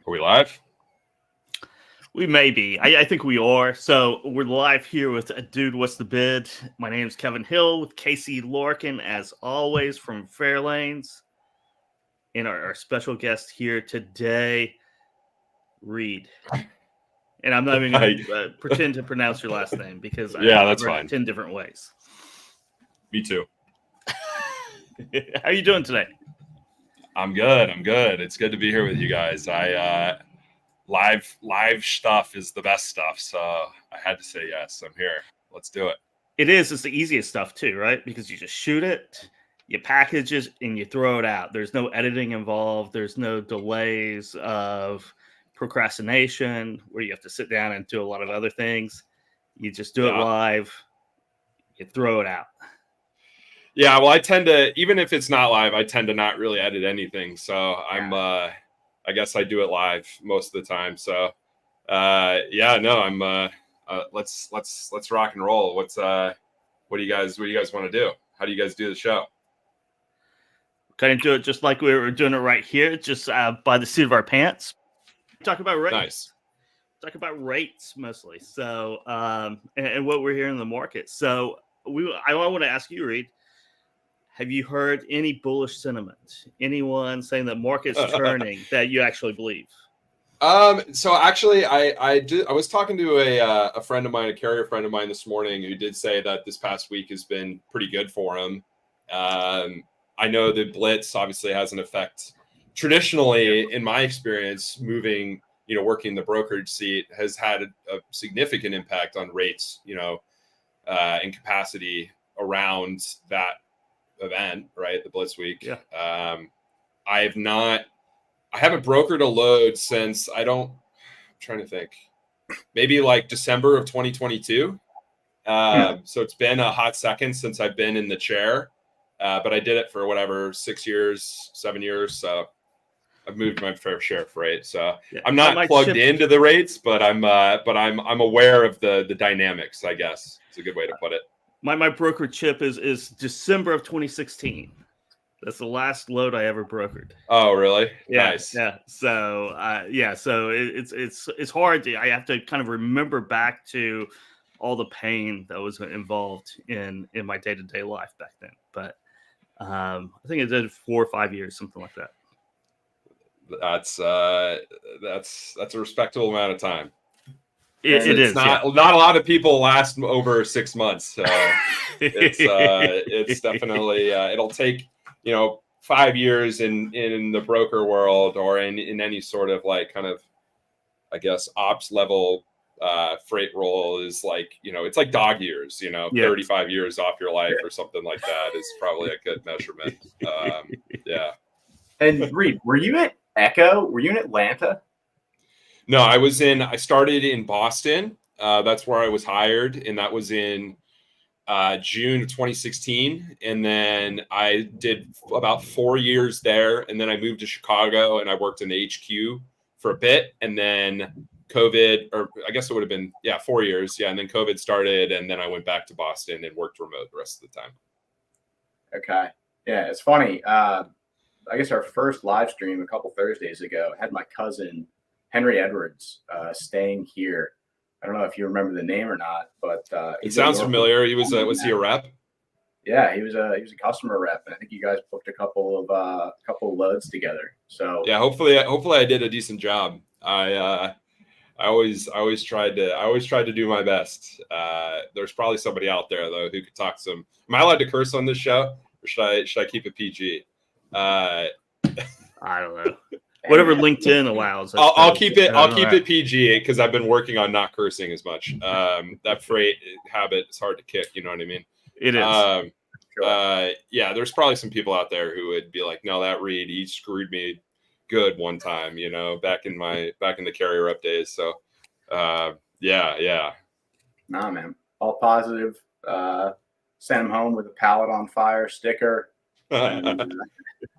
Are we live? We may be. I think we are. So we're live here with Dude, What's the Bid? My name is Kevin Hill with Casey Lorkin, as always, from Farelanes. And our special guest here today, Reed. And I'm not even going to pretend to pronounce your last name because that's fine. 10 different ways. Me too. How are you doing today? I'm good. It's good to be here with you guys. Live stuff is the best stuff, so I had to say yes. I'm here. Let's do it. It's the easiest stuff too, right? Because you just shoot it, you package it, and you throw it out. There's no editing involved. There's no delays of procrastination where you have to sit down and do a lot of other things. You just do it live, you throw it out. Yeah, well, I tend to, even if it's not live, I tend to not really edit anything. So I guess I do it live most of the time. So let's rock and roll. What do you guys want to do? How do you guys do the show? Kind of do it just like we were doing it right here, just by the seat of our pants. Talk about rates. Nice. Talk about rates mostly. So and what we're hearing in the market. So I want to ask you, Reed. Have you heard any bullish sentiment? Anyone saying that market's turning that you actually believe? So actually, I was talking to a friend of mine, a carrier friend of mine this morning, who did say that this past week has been pretty good for him. I know the blitz obviously has an effect. Traditionally, in my experience, working the brokerage seat has had a significant impact on rates, and capacity around that event, right? The blitz week. Yeah. I haven't brokered a load since I'm trying to think, maybe like December of 2022. So it's been a hot second since I've been in the chair, but I did it for 6 years, 7 years. So I've moved my fair share of rate. So I'm not plugged into the rates, but I'm aware of the dynamics, I guess. It's a good way to put it. My broker chip is December of 2016. That's the last load I ever brokered. Oh, really? Yeah, nice. Yeah. So, So it's hard. I have to kind of remember back to all the pain that was involved in my day-to-day life back then. But I think it did 4 or 5 years, something like that. That's a respectable amount of time. It is not a lot of people last over 6 months. So it's definitely it'll take 5 years in the broker world or in any sort of kind of, I guess, ops level freight role is it's like dog years. 35 years off your life or something like that is probably a good measurement. Yeah. And Reed, were you at Echo? Were you in Atlanta? No, I started in Boston. That's where I was hired. And that was in June of 2016. And then I did about 4 years there. And then I moved to Chicago and I worked in the HQ for a bit. And then COVID, or I guess it would have been, 4 years. Yeah. And then COVID started. And then I went back to Boston and worked remote the rest of the time. Okay. Yeah. It's funny. I guess our first live stream a couple Thursdays ago had my cousin, Henry Edwards, staying here. I don't know if you remember the name or not, but it sounds familiar. Was he a rep? Yeah, he was a customer rep. And I think you guys booked a couple of loads together. So yeah, hopefully I did a decent job. I always tried to do my best. There's probably somebody out there though who could talk some. Am I allowed to curse on this show, or should I keep it PG? I don't know. Whatever LinkedIn allows. I'll keep it PG because I've been working on not cursing as much. That freight habit is hard to kick. You know what I mean? It is. Yeah, there's probably some people out there who would be like, no, that Reed, he screwed me good one time, back in the carrier up days. So, yeah. Nah, man, all positive. Sent him home with a pallet on fire sticker. And,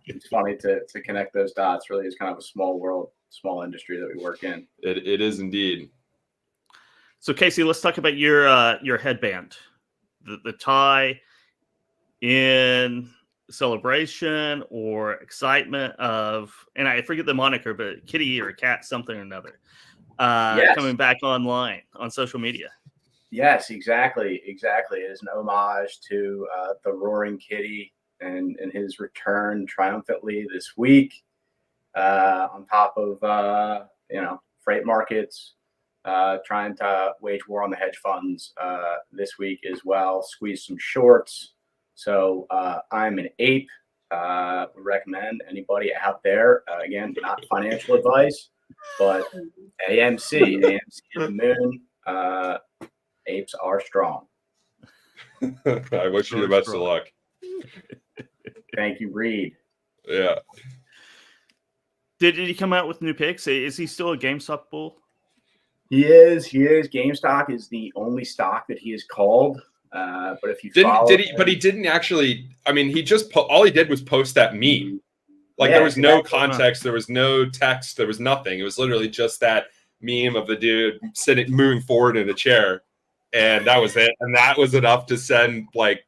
it's funny to connect those dots. Really, it's kind of a small world, small industry that we work in. It is indeed. So Casey, let's talk about your headband, the tie in celebration or excitement of, and I forget the moniker, but kitty or cat something or another, Yes. coming back online on social media. Yes, exactly. It is an homage to the Roaring Kitty and his return triumphantly this week, on top of freight markets, trying to wage war on the hedge funds this week as well. Squeeze some shorts. So I'm an ape. Would recommend anybody out there. Again, not financial advice, but AMC in the moon. Apes are strong. I wish you the best of luck. Thank you, Reed. Yeah. Did he come out with new picks? Is he still a GameStop bull? He is. GameStop is the only stock that he is called. But if you but he didn't actually. I mean, he just all he did was post that meme. Like there was no context, there was no text, there was nothing. It was literally just that meme of the dude moving forward in a chair, and that was it. And that was enough to send like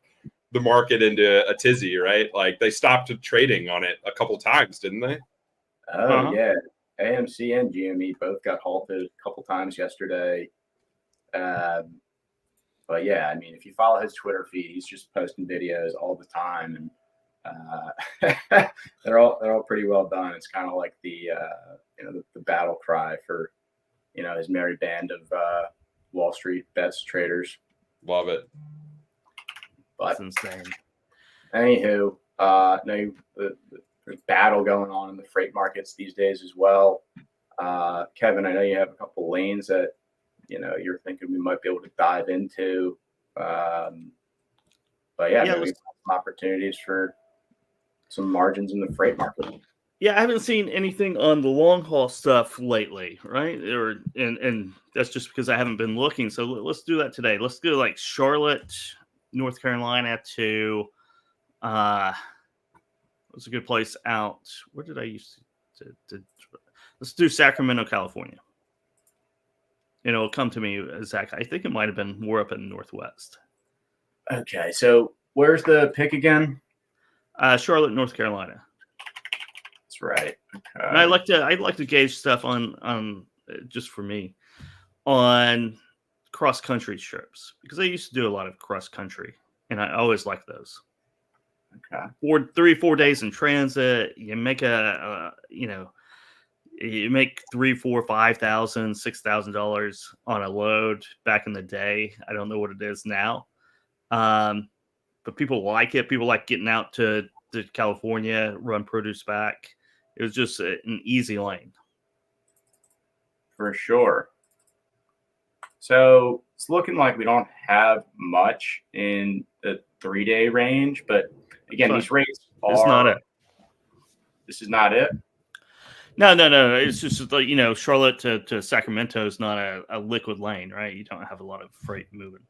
the market into a tizzy, right? Like they stopped trading on it a couple times, didn't they? Oh yeah, AMC and GME both got halted a couple times yesterday. But yeah, I mean, if you follow his Twitter feed, he's just posting videos all the time, and they're all pretty well done. It's kind of like the battle cry for his merry band of Wall Street bets traders. Love it. But that's insane. Anywho, there's battle going on in the freight markets these days as well. Kevin, I know you have a couple lanes that you're thinking we might be able to dive into. But yeah, maybe some opportunities for some margins in the freight market. Yeah, I haven't seen anything on the long haul stuff lately, right? And that's just because I haven't been looking. So let's do that today. Let's do like Charlotte, North Carolina to what's a good place out? Where did I used to let's do Sacramento, California. It'll come to me, Zach. I think it might have been more up in the Northwest. Okay, so where's the pick again? Charlotte, North Carolina. That's right. Okay. And I'd like to gauge stuff on just for me on cross country trips because I used to do a lot of cross country and I always like those. Okay. 3-4 days in transit, you make you make $3,000, $4,000, $5,000, $6,000 on a load back in the day. I don't know what it is now. But people like it. People like getting out to California, run produce back. It was just an easy lane. For sure. So it's looking like we don't have much in the 3-day range, but again, these rates are. It's not it. This is not it. No. It's just like, Charlotte to Sacramento is not a liquid lane, right? You don't have a lot of freight moving.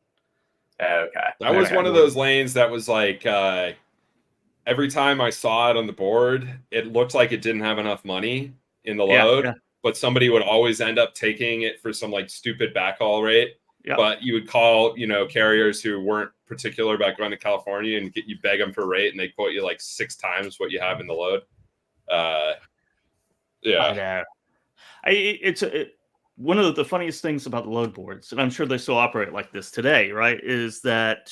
Okay. That was one of those lanes that was like every time I saw it on the board, it looked like it didn't have enough money in the load, but somebody would always end up taking it for some like stupid backhaul rate. Yeah. But you would call, carriers who weren't particular about going to California and you beg them for rate, and they quote you like 6 times what you have in the load. Yeah. It's one of the funniest things about the load boards, and I'm sure they still operate like this today, right, is that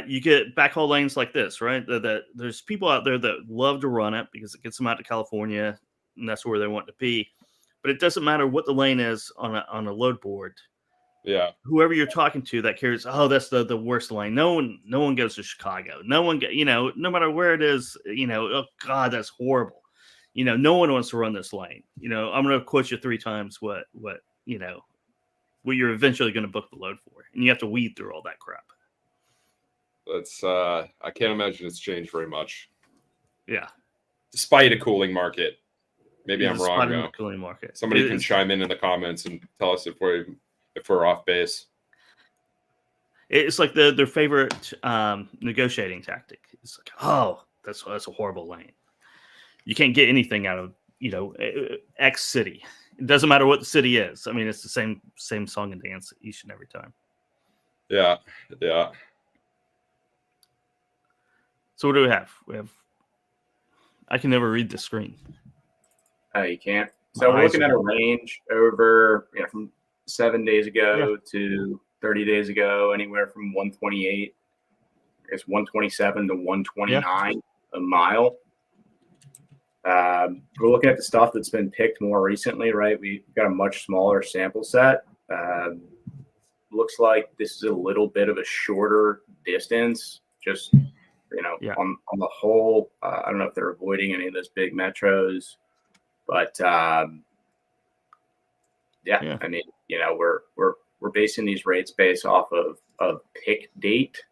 you get backhaul lanes like this, right? That there's people out there that love to run it because it gets them out to California, and that's where they want to be. But it doesn't matter what the lane is on a load board. Yeah. Whoever you're talking to that cares, that's the worst lane. No one goes to Chicago. No one no matter where it is, oh God, that's horrible. No one wants to run this lane. I'm going to quote you 3 times what you're eventually going to book the load for, and you have to weed through all that crap. That's I can't imagine it's changed very much. Yeah, despite a cooling market. Maybe I'm wrong. Though. Cooling market. Somebody can chime in the comments and tell us if we're off base. It's like their favorite negotiating tactic. It's like, that's a horrible lane. You can't get anything out of X city. It doesn't matter what the city is. I mean, it's the same song and dance each and every time. Yeah. So what do we have? I can never read the screen. You can't. So we're looking at a range over, from 7 days ago to 30 days ago, anywhere from 128, I guess 127 to 129 a mile. We're looking at the stuff that's been picked more recently, right? We've got a much smaller sample set. Looks like this is a little bit of a shorter distance, just, on the whole. I don't know if they're avoiding any of those big metros, but I mean, we're basing these rates based off of pick date.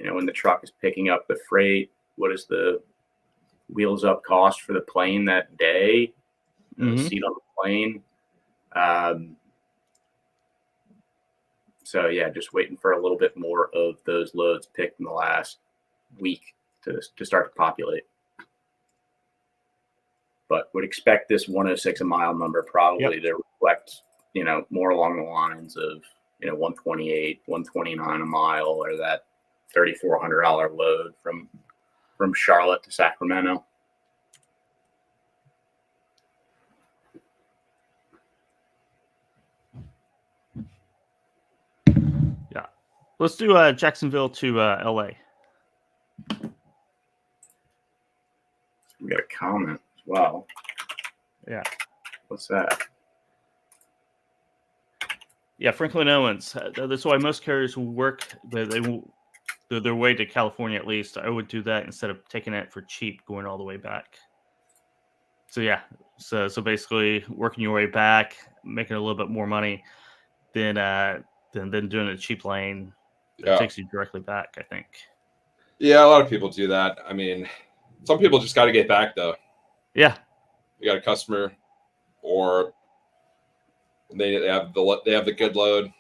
When the truck is picking up the freight, what is the wheels up cost for the plane that day? Seat on the plane. So just waiting for a little bit more of those loads picked in the last week to start to populate. But would expect this 106 a mile number probably to reflect, more along the lines of, 128, 129 a mile, or that $3,400 load from Charlotte to Sacramento. Yeah. Let's do Jacksonville to LA. We got a comment as well. Yeah. What's that? Yeah, Franklin Owens. That's why most carriers will work. Their way to California, at least. I would do that instead of taking it for cheap, going all the way back. So yeah, so basically working your way back, making a little bit more money, than doing a cheap lane that takes you directly back, I think. Yeah, a lot of people do that. I mean, some people just got to get back though. Yeah, you got a customer, or they have the good load.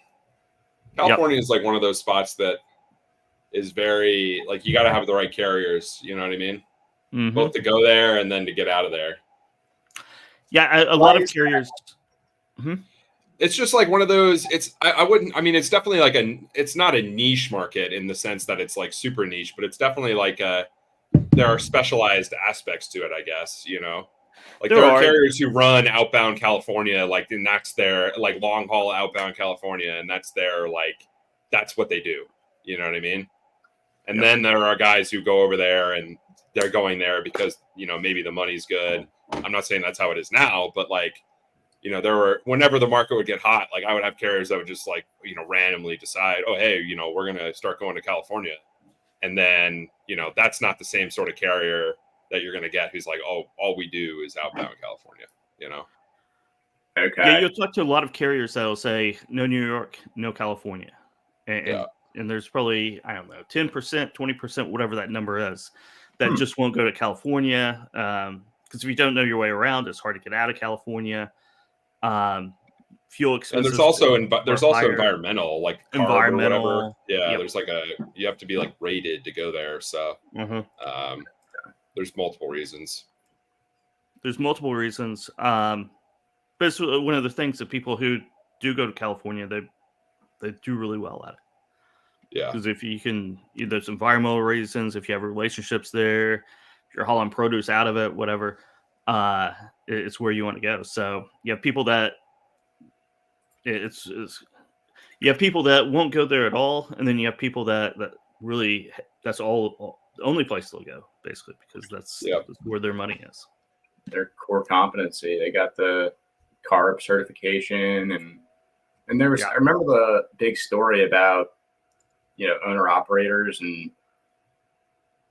California is like one of those spots that is very, like, you got to have the right carriers. You know what I mean? Mm-hmm. Both to go there and then to get out of there. Yeah, a lot of carriers. It's just like one of those. I wouldn't. I mean, it's definitely like it's not a niche market in the sense that it's like super niche, but it's definitely like there are specialized aspects to it, I guess. Like there are carriers who run outbound California, like, and that's their like long haul outbound California, and that's their that's what they do. You know what I mean? And then there are guys who go over there and they're going there because maybe the money's good. I'm not saying that's how it is now, but there were, whenever the market would get hot, like I would have carriers that would just randomly decide, oh, hey, we're going to start going to California. And then, that's not the same sort of carrier that you're going to get who's like, oh, all we do is outbound California, Okay. Yeah, you'll talk to a lot of carriers that will say, no New York, no California. And there's probably, I don't know, 10%, 20%, whatever that number is, that just won't go to California. Because if you don't know your way around, it's hard to get out of California. Fuel expenses. And there's also environmental, like environmental, or whatever. Yeah, there's you have to be like rated to go there. So there's multiple reasons. But it's one of the things that people who do go to California, they do really well at it. Yeah, because if you can, there's environmental reasons. If you have relationships there, if you're hauling produce out of it, whatever, it's where you want to go. So you have people that you have people that won't go there at all, and then you have people that really, that's the only place they'll go, basically, because that's where their money is. Their core competency. They got the CARB certification, and there was, I remember the big story about owner operators and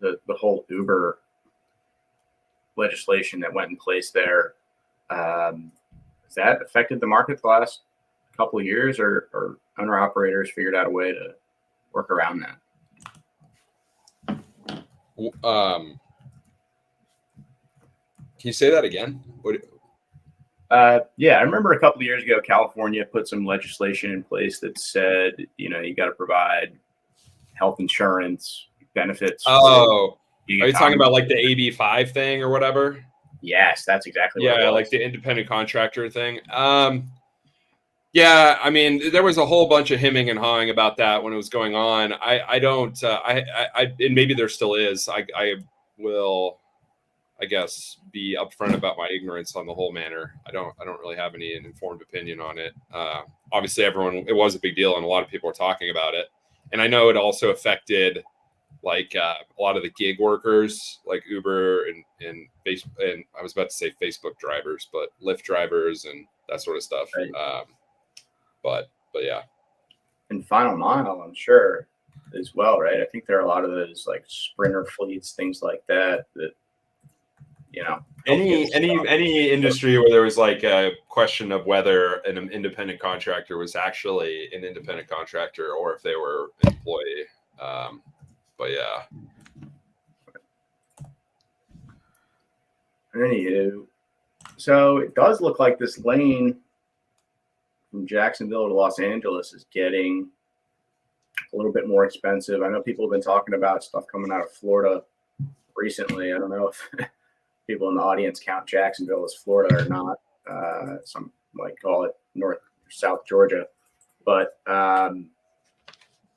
the whole Uber legislation that went in place there. Has that affected the market the last couple of years, or owner operators figured out a way to work around that? Can you say that again? Yeah, I remember a couple of years ago, California put some legislation in place that said, you got to provide health insurance benefits. Oh, are you talking about like the AB5 thing or whatever? Yes, that's exactly what it was. Like the independent contractor thing. Yeah, I mean, there was a whole bunch of hemming and hawing about that when it was going on. I don't, and maybe there still is. I will, I guess, be upfront about my ignorance on the whole matter. I don't really have any informed opinion on it. Obviously, it was a big deal, and a lot of people were talking about it. And I know it also affected like a lot of the gig workers, like Uber and Facebook, and I was about to say Facebook drivers, but Lyft drivers and that sort of stuff. Right. But yeah. And Final Mile, I'm sure, as well, right? I think there are a lot of those like sprinter fleets, things like that. Any industry where there was like a question of whether an independent contractor was actually an independent contractor or if they were an employee. But yeah. Anywho, so it does look like this lane from Jacksonville to Los Angeles is getting a little bit more expensive. I know people have been talking about stuff coming out of Florida recently. I don't know if people in the audience count Jacksonville as Florida or not. Some might call it North or South Georgia, but it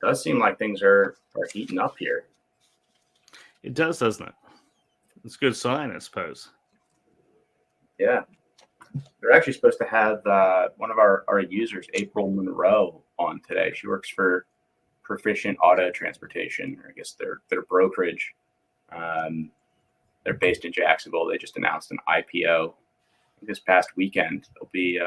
does seem like things are heating up here. It does, doesn't it? It's a good sign, I suppose. Yeah. They're actually supposed to have one of our users, April Monroe, on today. She works for Proficient Auto Transportation, or I guess their brokerage. They're based in Jacksonville. They just announced an IPO this past weekend. They'll be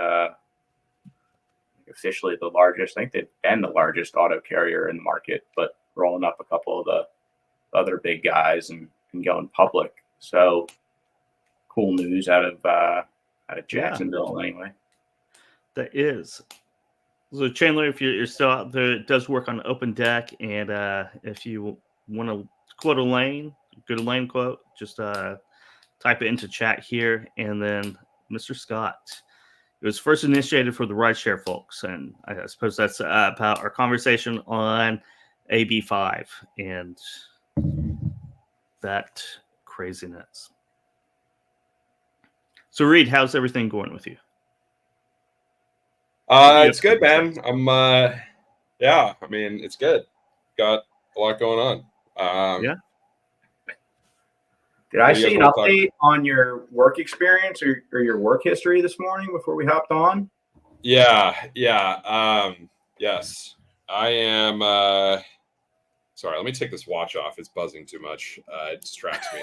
officially the largest. I think they've been the largest auto carrier in the market, but rolling up a couple of the other big guys and going public. So cool news out of Jacksonville, anyway. That is. So Chandler, if you're still out there, it does work on Open Deck, and if you want to quote a lane, good lane quote, just type it into chat here, and then Mr. Scott. It was first initiated for the rideshare folks, and I suppose that's about our conversation on AB5 and that craziness. So, Reed, how's everything going with you? It's good, man. Yeah, I mean, it's good. Got a lot going on. Yeah. Did I see an update on your work experience or your work history this morning before we hopped on? Yeah. Yes. I am. Sorry, let me take this watch off. It's buzzing too much. It distracts me.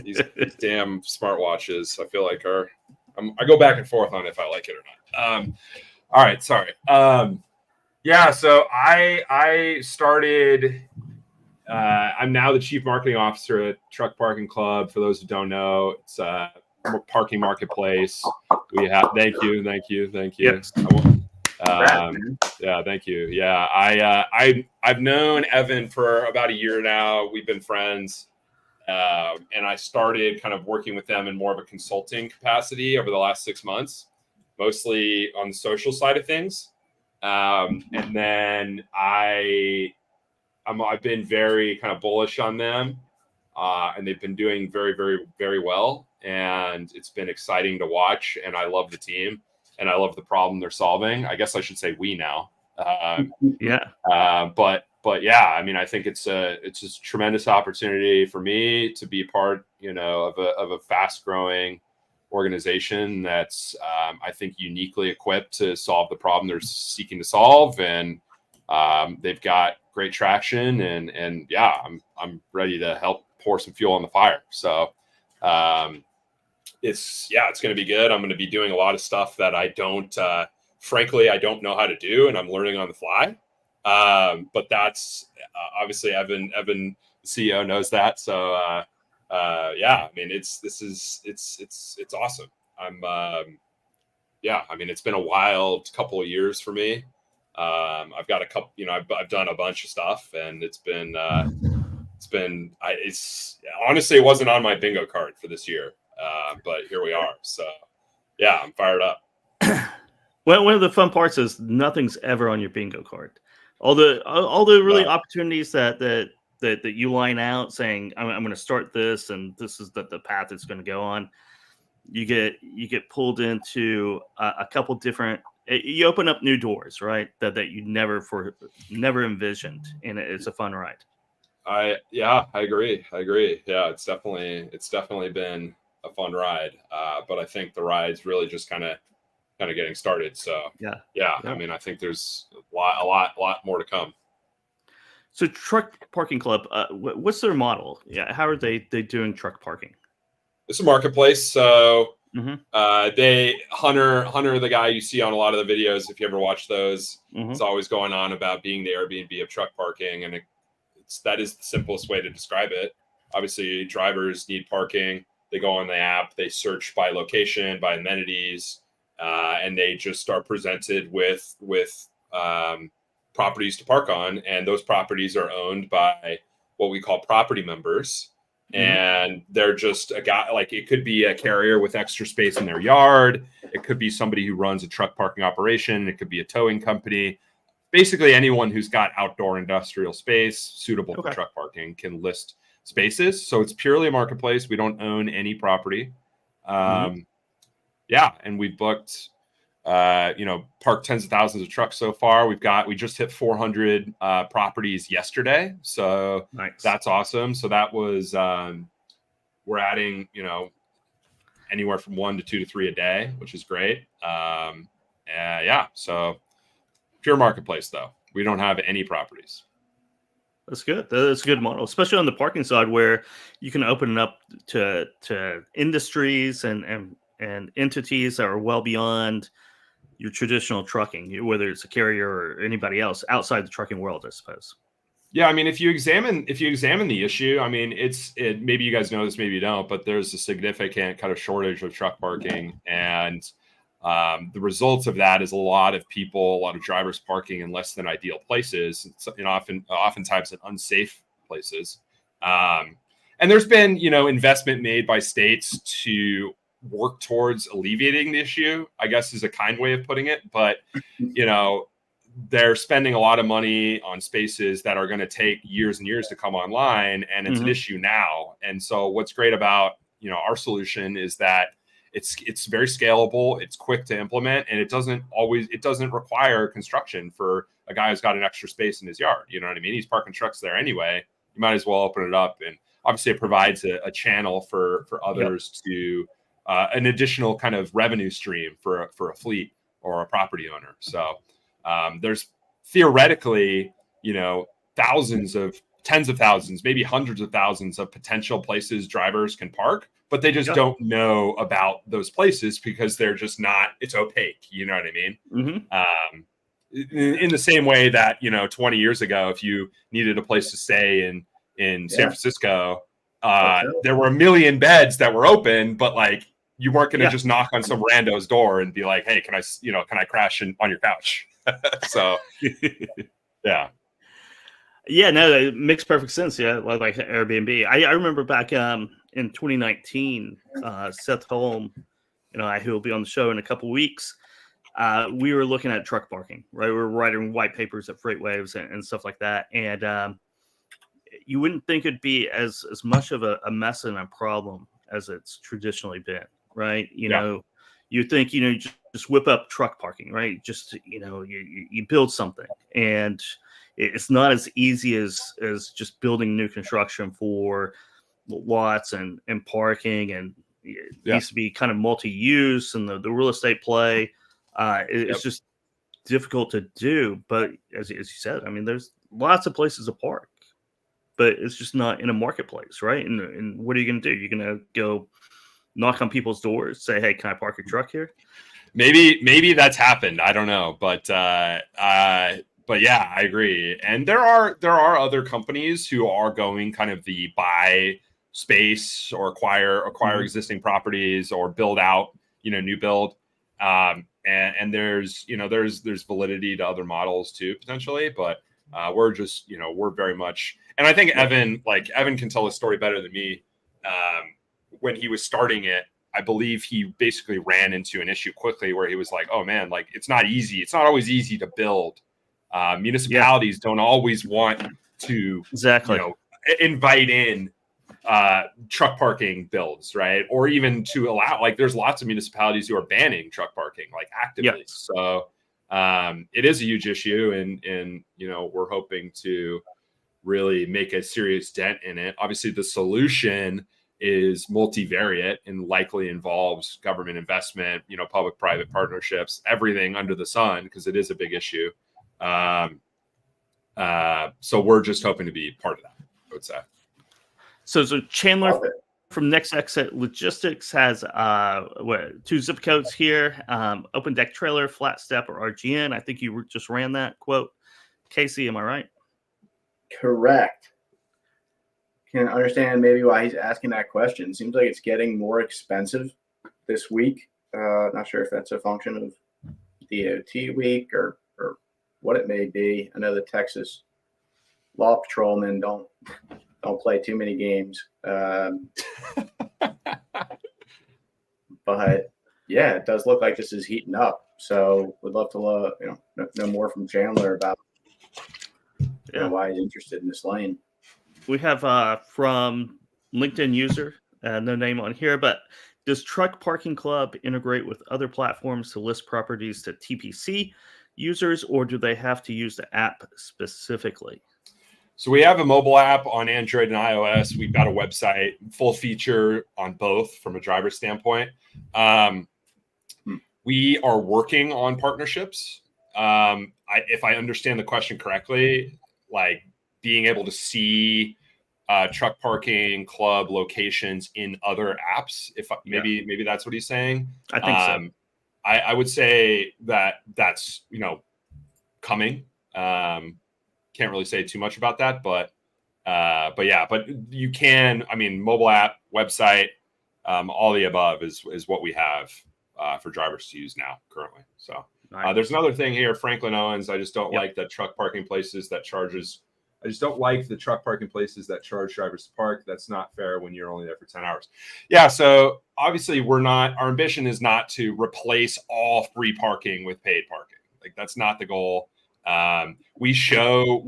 These damn smartwatches, I feel like I go back and forth on if I like it or not. All right, sorry. Yeah, so I started. I'm now the chief marketing officer at Truck Parking Club. For those who don't know, it's a parking marketplace. We have. Thank you. Yes. Yeah, thank you. Yeah, I've known Evan for about a year now. We've been friends, and I started kind of working with them in more of a consulting capacity over the last 6 months, mostly on the social side of things. And then I've been very kind of bullish on them, and they've been doing very, very, very well. And it's been exciting to watch. And I love the team, and I love the problem they're solving. I guess I should say we now. Yeah. But yeah, I mean, I think it's a tremendous opportunity for me to be part, of a fast growing organization that's, I think, uniquely equipped to solve the problem they're seeking to solve. And they've got great traction, and yeah, I'm ready to help pour some fuel on the fire. So it's going to be good. I'm going to be doing a lot of stuff that frankly, I don't know how to do, and I'm learning on the fly. But that's obviously Evan, the CEO, knows that. So yeah, I mean, it's awesome. I mean, it's been a wild couple of years for me. I've got a couple, I've done a bunch of stuff, and it's honestly, it wasn't on my bingo card for this year. But here we are. So yeah, I'm fired up. Well, one of the fun parts is nothing's ever on your bingo card. All the really opportunities that you line out saying, I'm going to start this, and this is the path it's going to go on. You get pulled into a couple different you open up new doors, right? That you never envisioned, and it's a fun ride. I agree. Yeah, it's definitely been a fun ride. But I think the ride's really just kind of getting started. So yeah. I mean, I think there's a lot more to come. So Truck Parking Club, what's their model? Yeah, how are they doing truck parking? It's a marketplace. So Mm-hmm. Hunter, the guy you see on a lot of the videos, if you ever watch those, Mm-hmm. it's always going on about being the Airbnb of truck parking, and that is the simplest way to describe it. Obviously, drivers need parking. They go on the app, they search by location, by amenities, and they just are presented with properties to park on, and those properties are owned by what we call property members. And they're just a guy, like it could be a carrier with extra space in their yard. It could be somebody who runs a truck parking operation. It could be a towing company. Basically, anyone who's got outdoor industrial space suitable for truck parking can list spaces. So it's purely a marketplace. We don't own any property. Yeah, and we've booked, parked tens of thousands of trucks so far. We just hit 400 properties yesterday, so that's awesome. So that was we're adding, anywhere from 1 to 2 to 3 a day, which is great. Yeah, so pure marketplace though. We don't have any properties. That's good. That's a good model, especially on the parking side, where you can open it up to industries and entities that are well beyond your traditional trucking, whether it's a carrier or anybody else outside the trucking world, I suppose. Yeah, I mean, if you examine the issue, I mean, maybe you guys know this, maybe you don't, but there's a significant kind of shortage of truck parking, and the results of that is a lot of drivers parking in less than ideal places, and oftentimes in unsafe places. And there's been, investment made by states to work towards alleviating the issue, I guess is a kind way of putting it. But, they're spending a lot of money on spaces that are going to take years and years to come online, and it's an issue now. And so what's great about, our solution is that it's very scalable, it's quick to implement, and it doesn't require construction for a guy who's got an extra space in his yard. You know what I mean? He's parking trucks there anyway. You might as well open it up, and obviously it provides a channel for others to an additional kind of revenue stream for a fleet or a property owner. So there's theoretically, tens of thousands, maybe hundreds of thousands of potential places drivers can park, but they just don't know about those places because they're just not, it's opaque. You know what I mean? In the same way that, 20 years ago, if you needed a place to stay in San Francisco, there were a million beds that were open, but like, you weren't going to just knock on some rando's door and be like, hey, can I crash on your couch? So, yeah. Yeah, no, it makes perfect sense. Yeah, like Airbnb. I remember back in 2019, Seth Holm, who will be on the show in a couple weeks, we were looking at truck parking, right? We were writing white papers at FreightWaves and stuff like that. And you wouldn't think it'd be as much of a mess and a problem as it's traditionally been, right? You think, just whip up truck parking, right? Just, you build something, and it's not as easy as just building new construction for lots and parking, and it needs to be kind of multi-use, and the real estate play. It's just difficult to do. But as you said, I mean, there's lots of places to park, but it's just not in a marketplace, right? And what are you going to do? You're going to go knock on people's doors, say, hey, can I park your truck here? Maybe that's happened. I don't know, but yeah, I agree. And there are other companies who are going kind of the buy space or acquire existing properties or build out, new build. And there's validity to other models too, potentially, but we're very much, and I think Evan can tell the story better than me. When he was starting it, I believe he basically ran into an issue quickly where he was like, oh man, like it's not easy. It's not always easy to build. Municipalities don't always want to invite in truck parking builds, right? Or even to allow, like there's lots of municipalities who are banning truck parking like actively. So it is a huge issue, and we're hoping to really make a serious dent in it. Obviously, the solution is multivariate and likely involves government investment, public-private partnerships, everything under the sun, because it is a big issue. So we're just hoping to be part of that, I would say. So Chandler from Next Exit Logistics has 2 zip codes here: open deck trailer, flat step, or RGN. I think you just ran that quote. Casey, am I right? Correct. Can understand maybe why he's asking that question. Seems like it's getting more expensive this week. Not sure if that's a function of DOT week or what it may be. I know the Texas law patrolmen don't play too many games. But yeah, it does look like this is heating up. So we'd love to know more from Chandler about why he's interested in this lane. We have from LinkedIn user, no name on here, but does Truck Parking Club integrate with other platforms to list properties to TPC users, or do they have to use the app specifically? So we have a mobile app on Android and iOS. We've got a website, full feature on both from a driver standpoint. We are working on partnerships. If I understand the question correctly, like being able to see truck parking club locations in other apps. Maybe that's what he's saying. I think so. I would say that's coming. Can't really say too much about that, but you can. I mean, mobile app, website, all the above is what we have for drivers to use now currently. So there's another thing here, Franklin Owens. I just don't like the truck parking places that charges. I just don't like the truck parking places that charge drivers to park. That's not fair when you're only there for 10 hours. Yeah. So obviously our ambition is not to replace all free parking with paid parking. Like that's not the goal. We show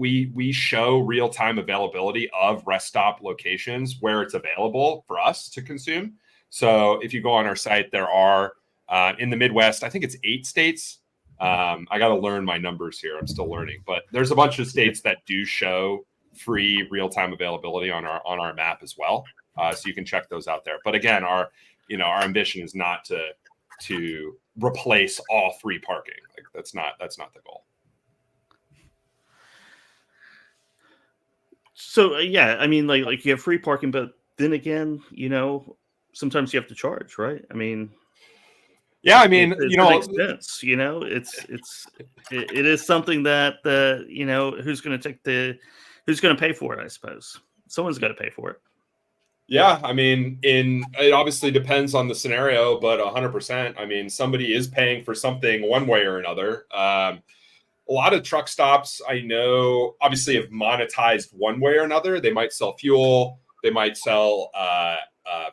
real-time availability of rest stop locations where it's available for us to consume. So if you go on our site, there are in the Midwest, I think it's 8 states. I got to learn my numbers here. I'm still learning, but there's a bunch of states that do show free real-time availability on our map as well. So you can check those out there. But again, our ambition is not to replace all free parking. Like that's not the goal. So I mean, like you have free parking, but then again, sometimes you have to charge, right? I mean, yeah, I mean, it makes sense. It is something that who's going to pay for it? I suppose someone's got to pay for it. Yeah, I mean, it obviously depends on the scenario, but 100%. I mean, somebody is paying for something one way or another. A lot of truck stops I know obviously have monetized one way or another. They might sell fuel, they might sell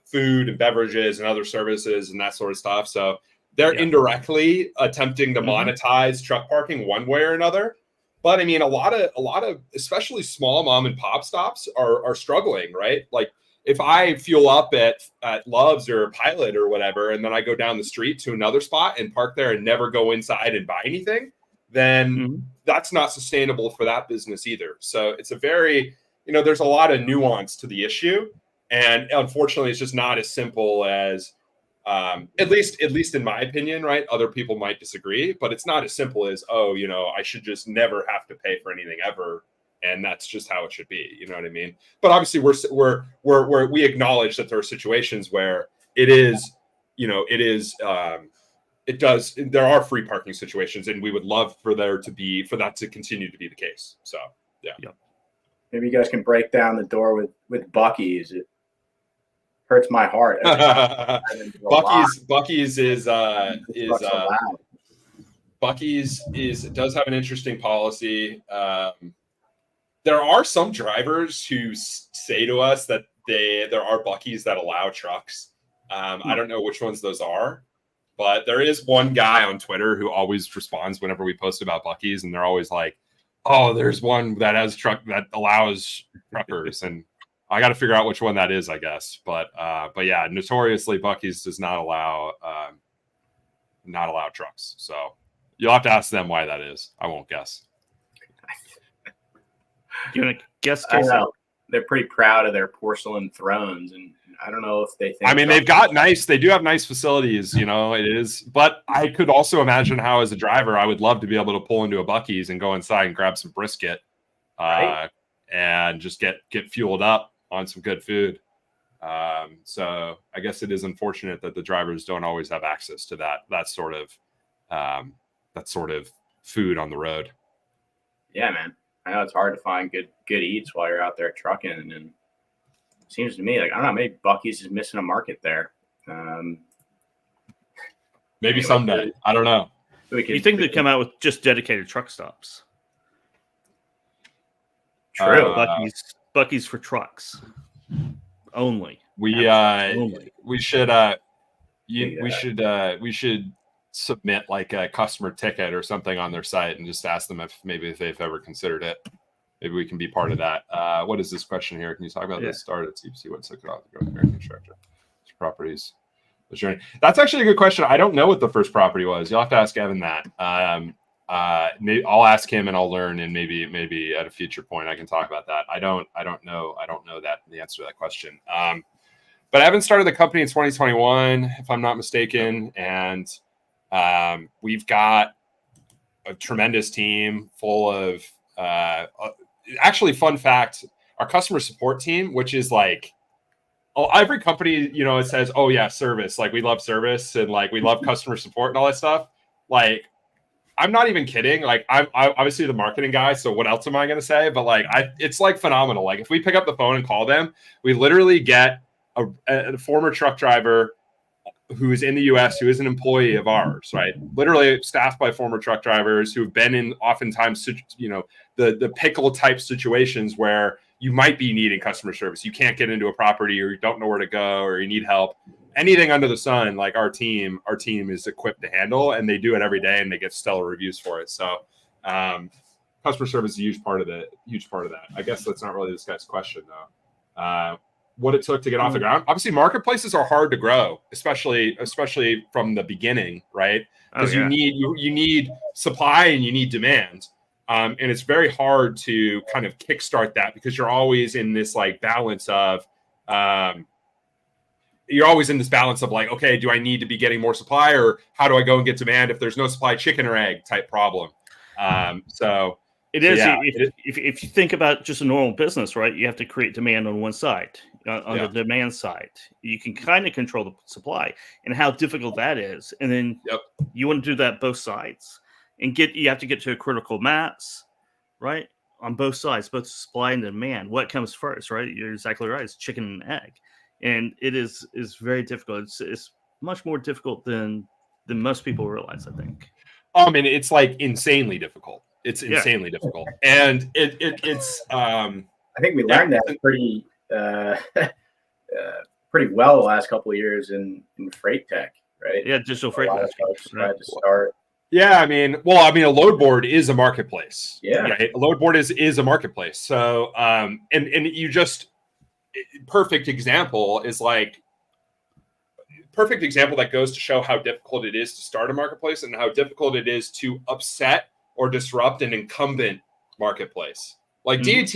food and beverages and other services and that sort of stuff. So they're indirectly attempting to monetize truck parking one way or another. But I mean, a lot of especially small mom and pop stops are struggling, right? Like if I fuel up at Love's or Pilot or whatever, and then I go down the street to another spot and park there and never go inside and buy anything, then that's not sustainable for that business either. So it's a very, there's a lot of nuance to the issue. And unfortunately, it's just not as simple as, at least in my opinion, right? Other people might disagree, but it's not as simple as, I should just never have to pay for anything ever. And that's just how it should be. You know what I mean? But obviously we acknowledge that there are situations where there are free parking situations, and we would love for that to continue to be the case. So, yeah. Maybe you guys can break down the door with Buc-ee's. It hurts my heart. Buc-ee's does have an interesting policy. There are some drivers who say to us that there are Buc-ee's that allow trucks. I don't know which ones those are, but there is one guy on Twitter who always responds whenever we post about Buc-ee's, and they're always like, "Oh, there's one that has truck that allows truckers," and I got to figure out which one that is, I guess. But yeah, notoriously Buc-ee's does not allow trucks. So You'll have to ask them why that is. I won't guess. Do you want to guess, I don't Casey? know. They're pretty proud of their porcelain thrones, and I don't know if they think. I mean, they do have nice facilities, you know, it is. But I could also imagine how, as a driver, I would love to be able to pull into a Buc-ee's and go inside and grab some brisket, Right. and just get fueled up on some good food. So I guess it is unfortunate that the drivers don't always have access to that sort of food on the road. Yeah, man. I know it's hard to find good eats while you're out there trucking, and it seems to me like, I don't know, maybe Buc-ee's is missing a market there. Maybe someday. I don't know. You think they'd come out with just dedicated truck stops? True. Buc-ee's for trucks only. We should submit like a customer ticket or something on their site and just ask them if they've ever considered it. Maybe we can be part of that. What is this question here? Can you talk about the start at CPC? What took it off the American constructor? Properties. That's actually a good question. I don't know what the first property was. You'll have to ask Evan that. Maybe I'll ask him and I'll learn, and maybe at a future point I can talk about that. I don't know that the answer to that question. But Evan started the company in 2021, if I'm not mistaken, and we've got a tremendous team full of actually, fun fact, our customer support team, which is like, every company, you know, it says, oh yeah, service, like we love service and like we love customer support and all that stuff. Like, I'm not even kidding. Like, I'm obviously the marketing guy, so what else am I going to say? But like, it's like phenomenal. Like, if we pick up the phone and call them, we literally get a former truck driver who is in the US, who is an employee of ours, right? Literally staffed by former truck drivers who've been in oftentimes, you know, the pickle type situations where you might be needing customer service. You can't get into a property, or you don't know where to go, or you need help. Anything under the sun, like our team is equipped to handle, and they do it every day, and they get stellar reviews for it. So customer service is a huge part of that. I guess that's not really this guy's question though. What it took to get off the ground. Obviously, marketplaces are hard to grow, especially from the beginning, right? Because you need supply and you need demand. And it's very hard to kind of kickstart that, because you're always in this like balance of like, okay, do I need to be getting more supply, or how do I go and get demand if there's no supply, chicken or egg type problem? It is. If you think about just a normal business, right, you have to create demand on one side. On the demand side, you can kind of control the supply and how difficult that is. And then you want to do that both sides, and you have to get to a critical mass, right? On both sides, both supply and demand. What comes first, right? You're exactly right. It's chicken and egg. And it is very difficult. It's much more difficult than most people realize, I think. I mean, it's like insanely difficult. It's insanely difficult. And it's I think we learned that pretty well the last couple of years in freight tech, right? Yeah, digital freight. A lot of folks tried to start. Yeah, I mean, a load board is a marketplace. Yeah, right? A load board is a marketplace. So, and you just perfect example that goes to show how difficult it is to start a marketplace and how difficult it is to upset or disrupt an incumbent marketplace. Like DAT,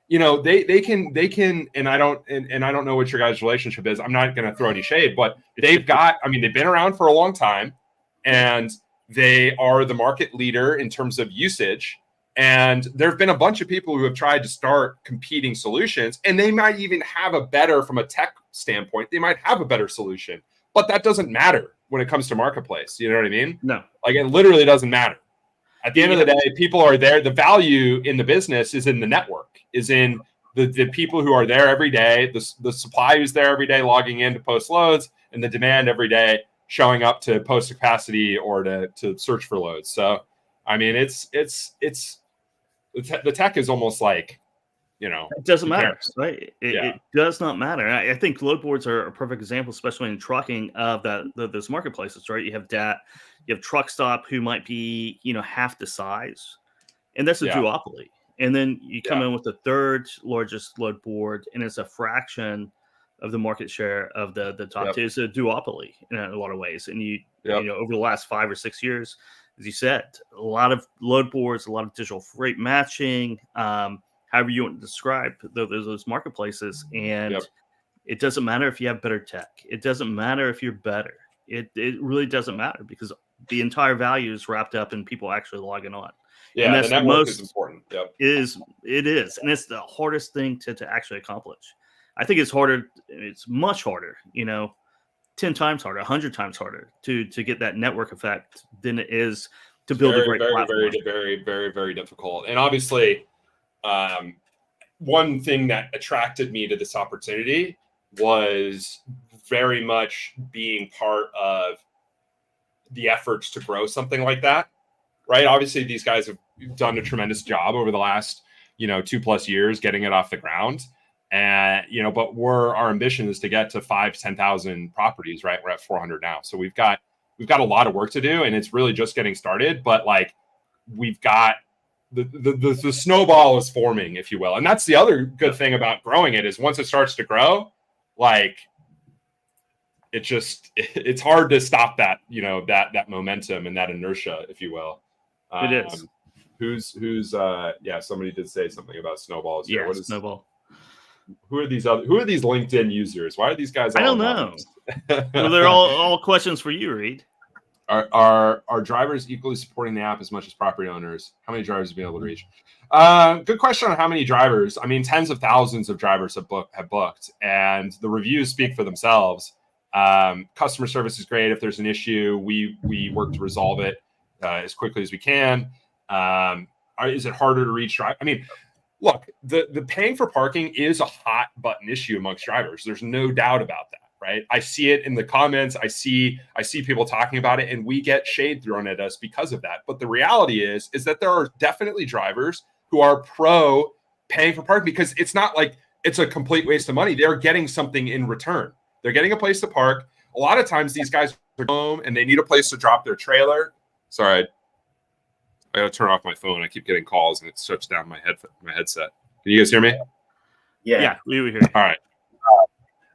you know, they can, and I don't know what your guys' relationship is. I'm not going to throw any shade, but they've been around for a long time, and they are the market leader in terms of usage. And there have been a bunch of people who have tried to start competing solutions, and they might even have from a tech standpoint, they might have a better solution, but that doesn't matter when it comes to marketplace. You know what I mean? No, like it literally doesn't matter. At the end of the day, people are there. The value in the business is in the network, is in the people who are there every day, the supply who's there every day logging in to post loads, and the demand every day showing up to post capacity or to search for loads. So, I mean, it's the tech is almost like, you know, it doesn't matter, right? It does not matter. I think load boards are a perfect example, especially in trucking, of those marketplaces, right? You have Truck Stop, who might be, you know, half the size, and that's a duopoly. And then you come in with the third largest load board, and it's a fraction of the market share of the top two. It's a duopoly in a lot of ways. And you know, over the last 5 or 6 years, as you said, a lot of load boards, a lot of digital freight matching, however you want to describe those marketplaces. And it doesn't matter if you have better tech. It doesn't matter if you're better. It really doesn't matter, because the entire value is wrapped up in people actually logging on. Yeah, and that's the network is important. Yep. It is. And it's the hardest thing to actually accomplish. I think it's harder. It's much harder, 10 times harder, 100 times harder to get that network effect than it is to build a great platform. Very difficult. And obviously, one thing that attracted me to this opportunity was very much being part of the efforts to grow something like that, right? Obviously, these guys have done a tremendous job over the last, 2+ years getting it off the ground. And, but our ambition is to get to 5,000 to 10,000 properties, right? We're at 400 now. So we've got a lot of work to do, and it's really just getting started, but like we've got the snowball is forming, if you will. And that's the other good thing about growing it, is once it starts to grow, like it's hard to stop that, that momentum and that inertia, if you will. It is. Somebody did say something about snowballs here. Yeah, what is snowball? Who are these LinkedIn users? Why are these guys all I don't know. Well, they're all questions for you, Reed. Are drivers equally supporting the app as much as property owners? How many drivers have been able to reach? Good question on how many drivers. I mean, tens of thousands of drivers have booked, and the reviews speak for themselves. Customer service is great. If there's an issue, we work to resolve it as quickly as we can. Is it harder to reach drive? I mean, look, the paying for parking is a hot button issue amongst drivers. There's no doubt about that, right? I see it in the comments. I see people talking about it, and we get shade thrown at us because of that. But the reality is that there are definitely drivers who are pro paying for parking, because it's not like it's a complete waste of money. They're getting something in return. They're getting a place to park. A lot of times these guys are home and they need a place to drop their trailer. Sorry, I got to turn off my phone. I keep getting calls and it shuts down my headset. Can you guys hear me? Yeah, we were here. All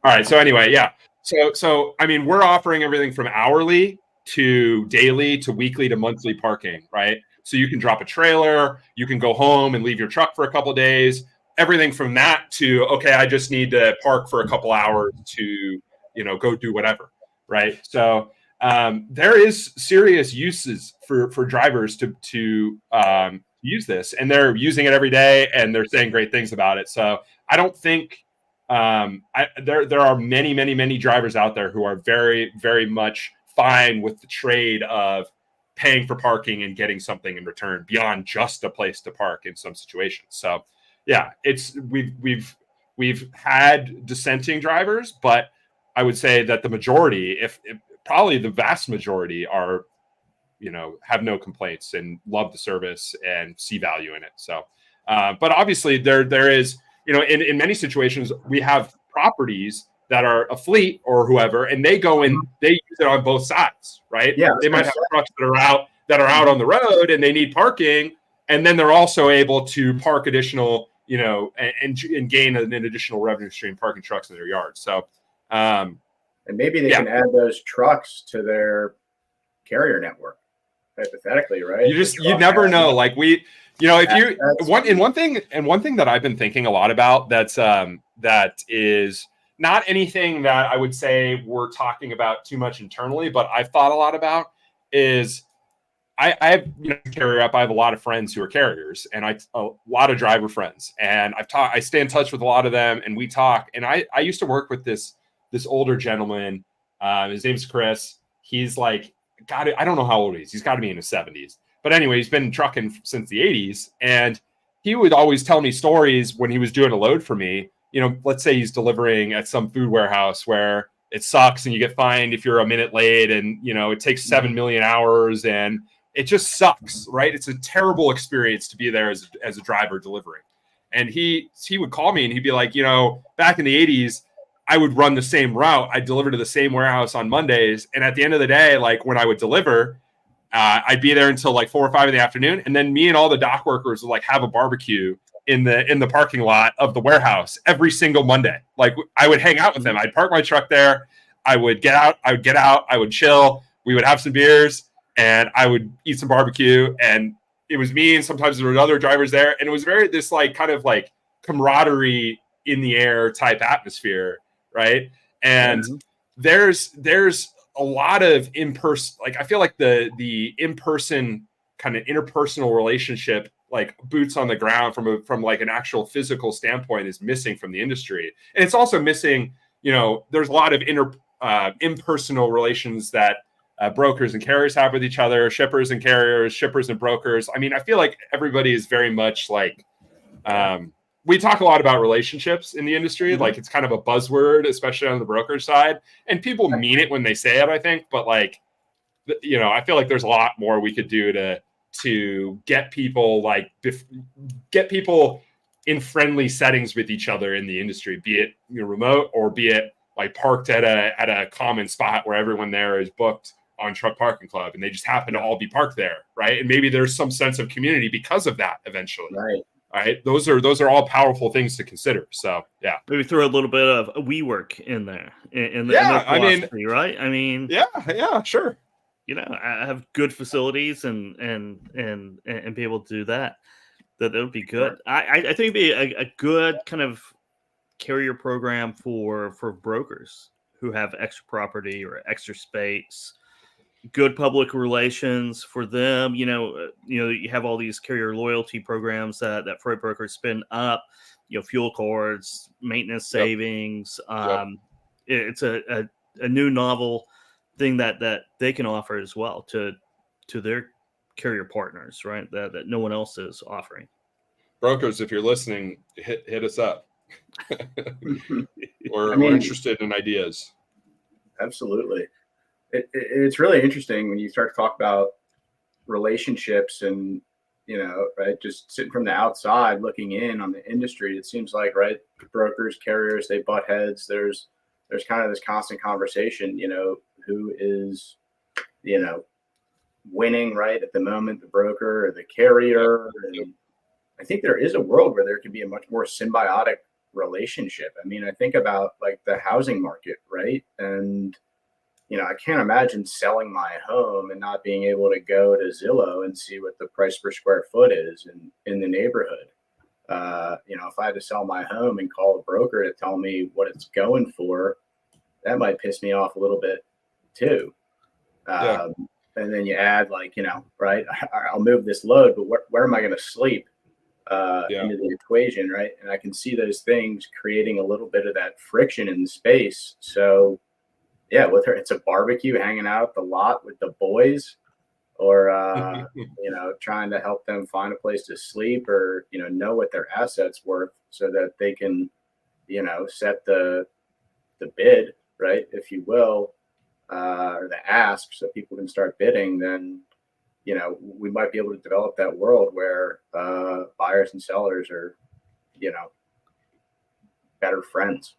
right. So anyway, yeah. So I mean, we're offering everything from hourly to daily to weekly to monthly parking, right? So you can drop a trailer, you can go home and leave your truck for a couple of days. Everything from that to, okay, I just need to park for a couple hours to, go do whatever, right? So there is serious uses for drivers to use this, and they're using it every day, and they're saying great things about it. So I don't think there are many drivers out there who are very, very much fine with the trade of paying for parking and getting something in return beyond just a place to park in some situations. So yeah, we've had dissenting drivers, but I would say that the majority, if probably the vast majority, are, have no complaints and love the service and see value in it. So, but obviously there is, in many situations we have properties that are a fleet or whoever, and they go in, they use it on both sides, right? Yeah, they might have trucks that are out on the road and they need parking, and then they're also able to park additional, and gain an additional revenue stream parking trucks in their yards. So, and maybe they can add those trucks to their carrier network, hypothetically, right? You never know. Like one thing that I've been thinking a lot about that is not anything that I would say we're talking about too much internally, but I've thought a lot about is I have carrier app. I have a lot of friends who are carriers, and a lot of driver friends, and I stay in touch with a lot of them, and we talk. And I used to work with this older gentleman. His name's Chris. He's like, God, I don't know how old he is. He's got to be in his 70s. But anyway, he's been trucking since the 80s, and he would always tell me stories when he was doing a load for me. Let's say he's delivering at some food warehouse where it sucks and you get fined if you're a minute late, and it takes 7 million hours, and it just sucks, right? It's a terrible experience to be there as a driver delivering. And he would call me and he'd be like, back in the 80s, I would run the same route. I'd deliver to the same warehouse on Mondays. And at the end of the day, like when I would deliver, I'd be there until like 4 or 5 in the afternoon. And then me and all the dock workers would like have a barbecue in the parking lot of the warehouse every single Monday. Like I would hang out with them. I'd park my truck there. I would get out. I would chill. We would have some beers. and I would eat some barbecue, and it was me, and sometimes there were other drivers there, and it was very this like kind of like camaraderie in the air type atmosphere, right? And there's a lot of in-person, like I feel like the in-person kind of interpersonal relationship, like boots on the ground from like an actual physical standpoint, is missing from the industry. And it's also missing, there's a lot of impersonal relations that brokers and carriers have with each other, shippers and carriers, shippers and brokers. I mean, I feel like everybody is very much like, we talk a lot about relationships in the industry. Like it's kind of a buzzword, especially on the broker side, and people mean it when they say it, I think, but like, I feel like there's a lot more we could do to get people get people in friendly settings with each other in the industry, be it remote or be it like parked at a common spot where everyone there is booked on Truck Parking Club and they just happen to all be parked there, right? And maybe there's some sense of community because of that eventually. Right. Those are all powerful things to consider. So yeah, maybe throw a little bit of WeWork in there. In the philosophy, right? I mean, yeah, sure. I have good facilities and be able to do that. That would be good. I think it'd be a good kind of carrier program for brokers who have extra property or extra space. Good public relations for them. You have all these carrier loyalty programs that freight brokers spin up. Fuel cards, maintenance savings. It's a new novel thing that they can offer as well to their carrier partners, right? That no one else is offering. Brokers, if you're listening, hit us up. We're interested in ideas. Absolutely. It's really interesting when you start to talk about relationships and, right, just sitting from the outside looking in on the industry. It seems like, right, brokers, carriers, they butt heads. There's kind of this constant conversation, who is, winning right at the moment, the broker or the carrier. And I think there is a world where there can be a much more symbiotic relationship. I mean, I think about like the housing market, right? And I can't imagine selling my home and not being able to go to Zillow and see what the price per square foot is in the neighborhood. If I had to sell my home and call a broker to tell me what it's going for, that might piss me off a little bit too. And then you add like, right, I'll move this load, but where am I going to sleep into the equation, right? And I can see those things creating a little bit of that friction in the space. So yeah, whether it's a barbecue, hanging out at the lot with the boys, or trying to help them find a place to sleep, or know what their assets worth, so that they can set the bid, right, if you will, or the ask, so people can start bidding. Then we might be able to develop that world where buyers and sellers are better friends.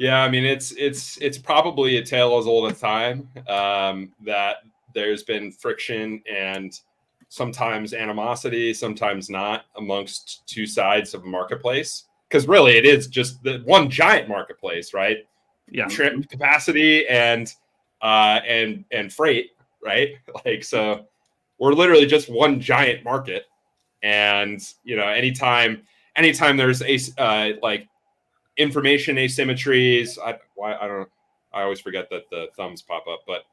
Yeah, I mean, it's probably a tale as old as time, that there's been friction and sometimes animosity, sometimes not, amongst two sides of a marketplace. Because really, it is just the one giant marketplace, right? Yeah, trip capacity and freight, right? Like, so we're literally just one giant market, and anytime there's like information asymmetries. I always forget that the thumbs pop up, but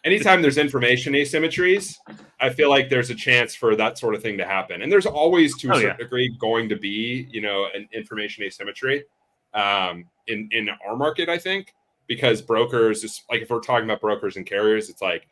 anytime there's information asymmetries, I feel like there's a chance for that sort of thing to happen. And there's always, to a certain degree, going to be, an information asymmetry in our market, I think, because brokers, just like if we're talking about brokers and carriers, it's like,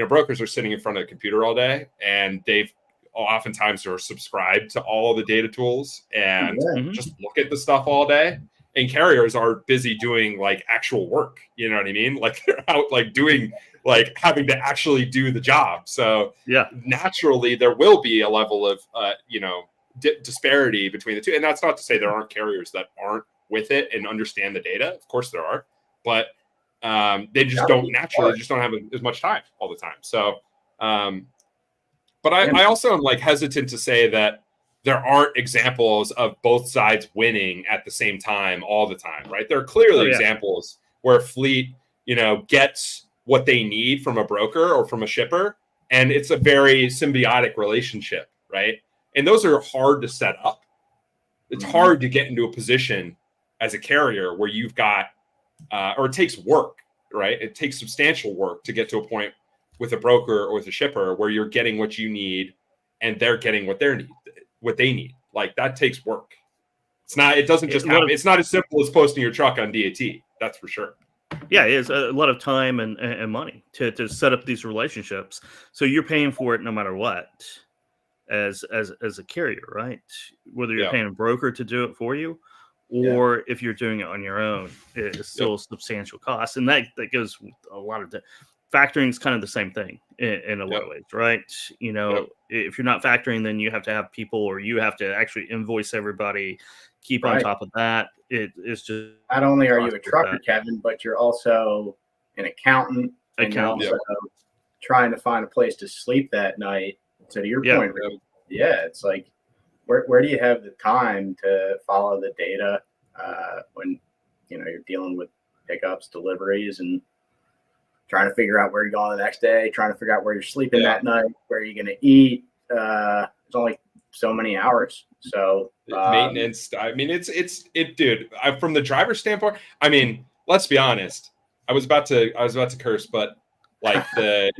brokers are sitting in front of a computer all day, and they've oftentimes are subscribed to all the data tools and just look at the stuff all day. And carriers are busy doing like actual work. You know what I mean? Like they're out like doing, like having to actually do the job. So naturally there will be a level of, disparity between the two. And that's not to say there aren't carriers that aren't with it and understand the data. Of course there are, but they just don't have as much time all the time. So, but I also am like hesitant to say that there aren't examples of both sides winning at the same time all the time, right? There are clearly examples where fleet, gets what they need from a broker or from a shipper. And it's a very symbiotic relationship, right? And those are hard to set up. It's hard to get into a position as a carrier where you've got, or it takes work, right? It takes substantial work to get to a point with a broker or with a shipper where you're getting what you need and they're getting what they need. Like that takes work. It doesn't just happen. It's not as simple as posting your truck on DAT. That's for sure. Yeah, it's a lot of time and money to set up these relationships. So you're paying for it no matter what, as a carrier, right? Whether you're paying a broker to do it for you, or if you're doing it on your own, it's still a substantial cost. And that goes with a lot of factoring is kind of the same thing in a lot of ways, right? You know, if you're not factoring, then you have to have people, or you have to actually invoice everybody, keep on top of that. It's just not only are you a trucker, Kevin, but you're also an accountant, and you're also trying to find a place to sleep that night. So to your point, it's like, where do you have the time to follow the data when you're dealing with pickups, deliveries, and trying to figure out where you're going the next day, trying to figure out where you're sleeping that night, where you're going to eat. There's only so many hours. So maintenance. I mean, it's dude. From the driver's standpoint, I mean, let's be honest. I was about to curse, but like the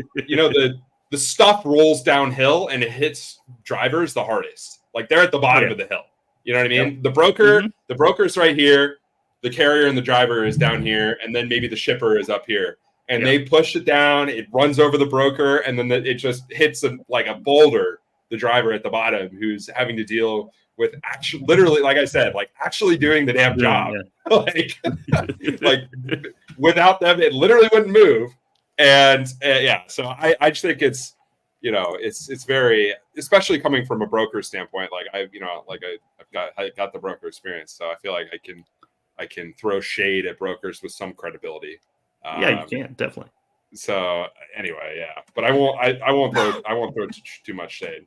stuff rolls downhill and it hits drivers the hardest. Like they're at the bottom of the hill. You know what I mean? The broker's right here, the carrier and the driver is down here, and then maybe the shipper is up here. And they push it down, it runs over the broker, and then it just hits like a boulder, the driver at the bottom, who's having to deal with actually, literally, like I said, like actually doing the damn job. like without them, it literally wouldn't move. And so I just think it's, it's very, especially coming from a broker standpoint. Like I've got the broker experience, so I feel like I can throw shade at brokers with some credibility. You can definitely. So anyway, but I won't throw too much shade.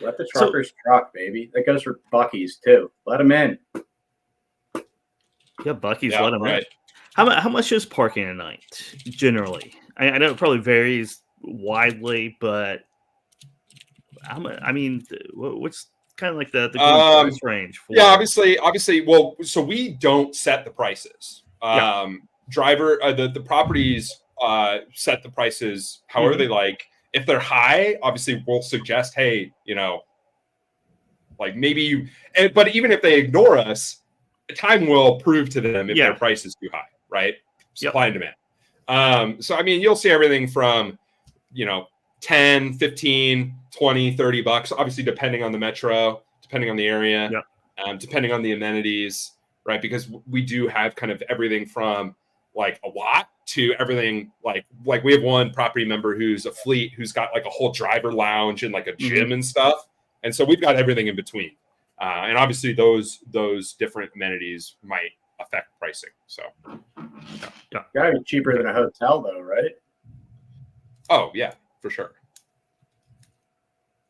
Let the truckers truck, baby. That goes for Buc-ee's too. Let them in. Yeah, Buc-ee's let them in. How much is parking a night generally? I know it probably varies widely, but I mean, what's kind of like the price range? For obviously. Well, so we don't set the prices. The properties set the prices however they like. If they're high, obviously we'll suggest, hey, like maybe but even if they ignore us, time will prove to them if their price is too high, right? Supply and demand. So I mean, you'll see everything from 10, 15, 20, $30, obviously depending on the metro, depending on the area, depending on the amenities, right? Because we do have kind of everything from like a lot to everything like we have one property member who's a fleet who's got like a whole driver lounge and like a gym and stuff. And so we've got everything in between. And obviously those different amenities might affect pricing. So gotta be cheaper than a hotel though, right? Oh yeah, for sure.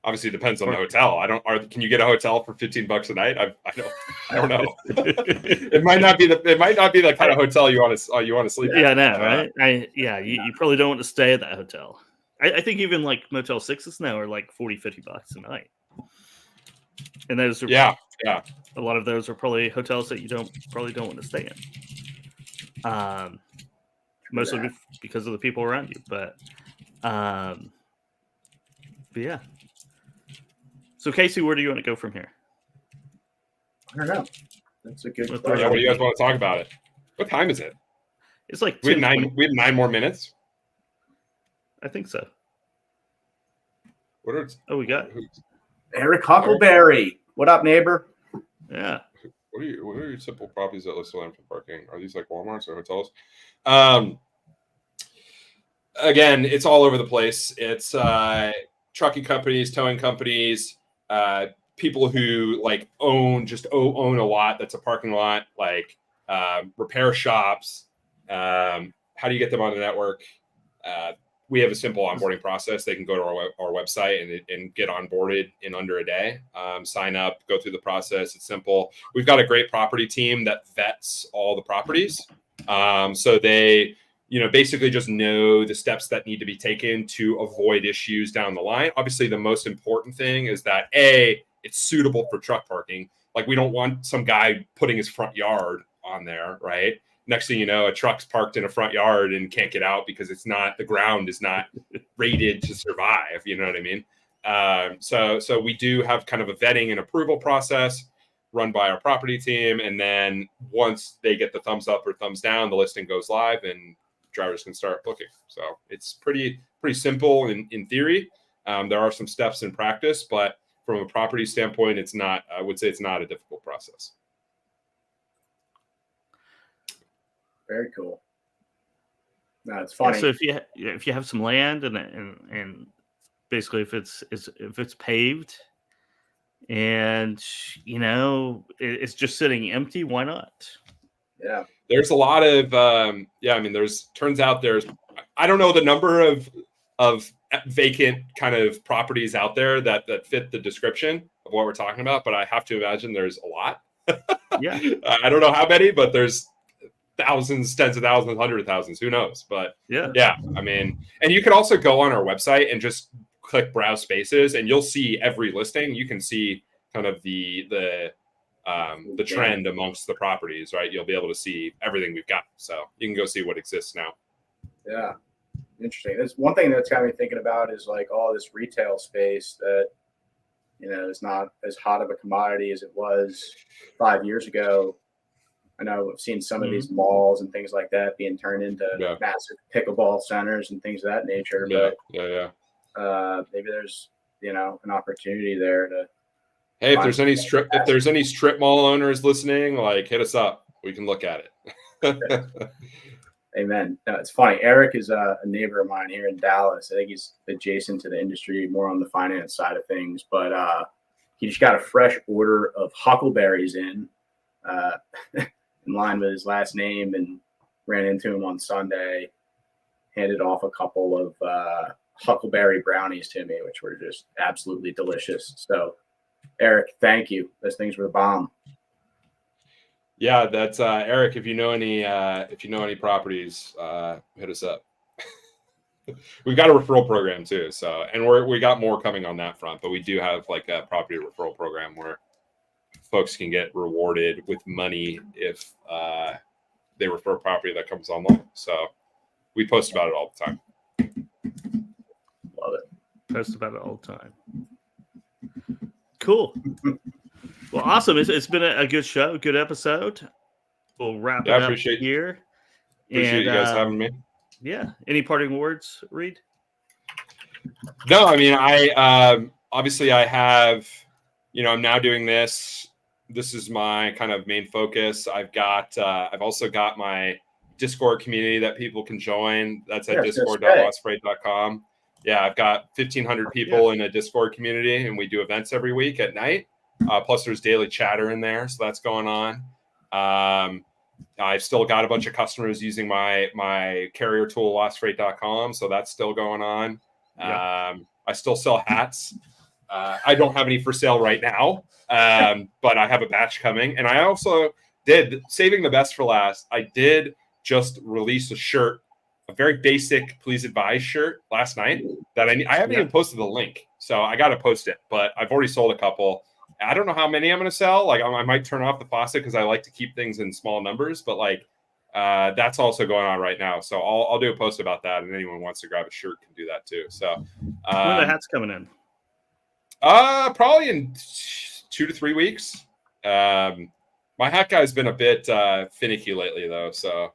Obviously it depends on the hotel. Can you get a hotel for $15 a night? I don't know. It might not be the kind of hotel you want to sleep at. Right? You probably don't want to stay at that hotel. I think even like Motel 6s now are like $40-$50 a night. And those are a lot of those are probably hotels that you probably don't want to stay in. Mostly because of the people around you, but yeah. So Casey, where do you want to go from here? I don't know. That's a good question. Yeah, what do you guys want to talk about it? What time is it? It's like we have 9 more minutes. I think so. We got Eric Huckleberry. What up, neighbor? Yeah. What are your simple properties that list land for parking? Are these like Walmarts or hotels? Again, it's all over the place. It's trucking companies, towing companies, people who like own a lot that's a parking lot, like repair shops. How do you get them on the network? We have a simple onboarding process. They can go to our website and get onboarded in under a day. Sign up, go through the process. It's simple. We've got a great property team that vets all the properties. So they basically just know the steps that need to be taken to avoid issues down the line. Obviously, the most important thing is that it's suitable for truck parking. Like, we don't want some guy putting his front yard on there, right? Next thing you know, a truck's parked in a front yard and can't get out because the ground is not rated to survive. You know what I mean? So we do have kind of a vetting and approval process run by our property team. And then once they get the thumbs up or thumbs down, the listing goes live and drivers can start booking. So it's pretty simple in theory. There are some steps in practice, but from a property standpoint, I would say it's not a difficult process. Very cool. No, it's funny. Yeah, so if you have some land and basically if it's paved and it's just sitting empty, why not? Yeah. There's a lot of turns out I don't know the number of vacant kind of properties out there that fit the description of what we're talking about, but I have to imagine there's a lot. Yeah. I don't know how many, but there's thousands, tens of thousands, hundreds of thousands, who knows? But yeah, I mean, and you can also go on our website and just click browse spaces and you'll see every listing. You can see kind of the trend amongst the properties, right? You'll be able to see everything we've got. So you can go see what exists now. Yeah. Interesting. There's one thing that's got me thinking about is like all this retail space that, is not as hot of a commodity as it was 5 years ago. I know I've seen some of these malls and things like that being turned into massive pickleball centers and things of that nature. But maybe there's, an opportunity there to. Hey, if there's any strip mall owners listening, like, hit us up. We can look at it. Amen. No, it's funny. Eric is a neighbor of mine here in Dallas. I think he's adjacent to the industry, more on the finance side of things. But he just got a fresh order of huckleberries in line with his last name, and ran into him on Sunday. Handed off a couple of huckleberry brownies to me, which were just absolutely delicious. So, Eric, thank you. Those things were the bomb. Yeah, that's Eric. If you know any properties, hit us up. We've got a referral program too. So, and we got more coming on that front, but we do have like a property referral program where folks can get rewarded with money if they refer a property that comes online. So we post about it all the time. Love it. Post about it all the time. Cool. Well, awesome. It's been a good show, good episode. We'll wrap it up here. Appreciate you guys having me. Yeah. Any parting words, Reed? No, I mean, obviously I have, I'm now doing this. This is my kind of main focus. I've also got my Discord community that people can join. That's at discord.lostfreight.com. Yeah, I've got 1,500 people in a Discord community, and we do events every week at night. Plus, there's daily chatter in there, so that's going on. I've still got a bunch of customers using my carrier tool, lostfreight.com, so that's still going on. I still sell hats. I don't have any for sale right now, but I have a batch coming. And I also did, saving the best for last, I did just release a shirt, a very basic Please Advise shirt last night that I haven't even posted the link. So I got to post it, but I've already sold a couple. I don't know how many I'm going to sell. Like, I might turn off the faucet because I like to keep things in small numbers, but like that's also going on right now. So I'll do a post about that, and anyone who wants to grab a shirt can do that too. So when are the hats coming in? Probably in 2 to 3 weeks. My hat guy's been a bit finicky lately though, so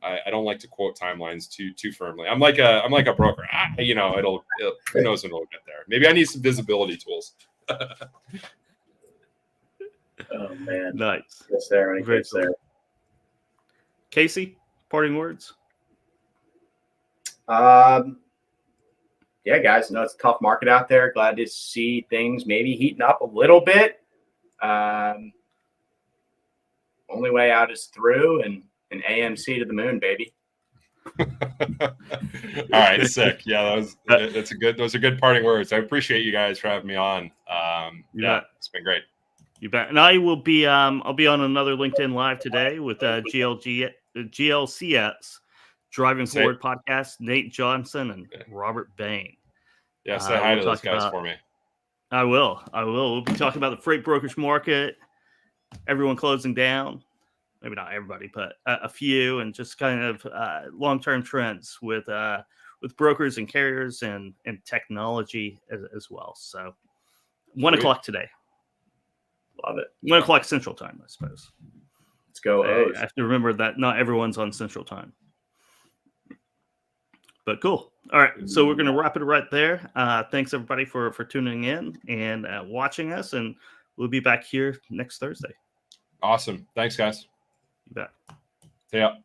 I don't like to quote timelines too firmly. I'm like a broker. Who knows when it'll get there. Maybe I need some visibility tools. Oh man, nice. Gets there when it gets there. Casey, parting words. Yeah, guys, it's a tough market out there. Glad to see things maybe heating up a little bit. Only way out is through, and an AMC to the moon, baby. All right, sick. Yeah, those are good parting words. I appreciate you guys for having me on. It's been great. You bet. And I will be I'll be on another LinkedIn Live today with GLCS Driving Forward podcast, Nate Johnson and Robert Bain. Yeah, say hi to we'll those guys for me. I will. We'll be talking about the freight brokerage market, everyone closing down. Maybe not everybody, but a few, and just kind of long-term trends with brokers and carriers and technology as well. So 1 o'clock today. Love it. 1 o'clock Central Time, I suppose. Let's go. I have to remember that not everyone's on Central Time. But cool. All right. So we're going to wrap it right there. Thanks, everybody, for tuning in and watching us. And we'll be back here next Thursday. Awesome. Thanks, guys. You bet. See ya.